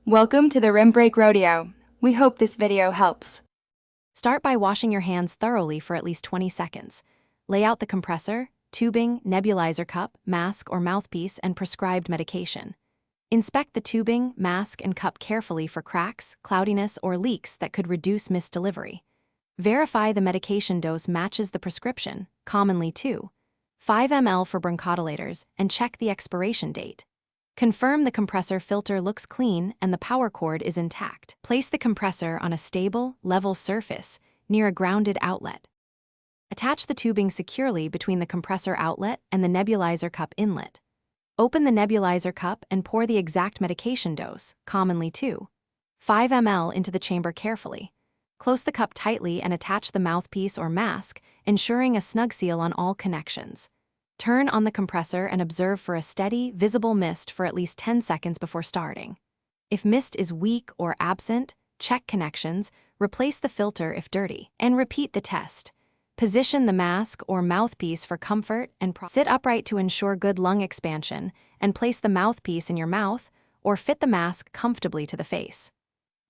Welcome to the Rim Break Rodeo. We hope this video helps. Start by washing your hands thoroughly for at least 20 seconds. Lay out the compressor, tubing, nebulizer cup, mask or mouthpiece, and prescribed medication. Inspect the tubing, mask, and cup carefully for cracks, cloudiness, or leaks that could reduce missed delivery. Verify the medication dose matches the prescription, commonly 5 ml for bronchodilators, and check the expiration date. Confirm the compressor filter looks clean and the power cord is intact. Place the compressor on a stable, level surface near a grounded outlet. Attach the tubing securely between the compressor outlet and the nebulizer cup inlet. Open the nebulizer cup and pour the exact medication dose, commonly 5 ml, into the chamber carefully. Close the cup tightly and attach the mouthpiece or mask, ensuring a snug seal on all connections. Turn on the compressor and observe for a steady, visible mist for at least 10 seconds before starting. If mist is weak or absent, check connections, replace the filter if dirty, and repeat the test. Position the mask or mouthpiece for comfort and sit upright to ensure good lung expansion, and place the mouthpiece in your mouth or fit the mask comfortably to the face.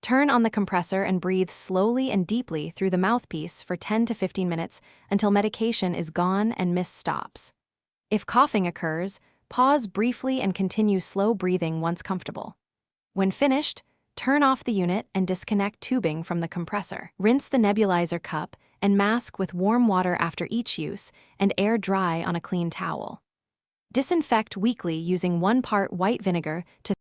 Turn on the compressor and breathe slowly and deeply through the mouthpiece for 10 to 15 minutes until medication is gone and mist stops. If coughing occurs, pause briefly and continue slow breathing once comfortable. When finished, turn off the unit and disconnect tubing from the compressor. Rinse the nebulizer cup and mask with warm water after each use and air dry on a clean towel. Disinfect weekly using 1 part white vinegar to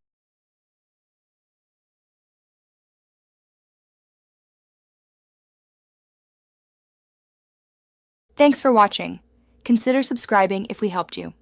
Thanks for watching. Consider subscribing if we helped you.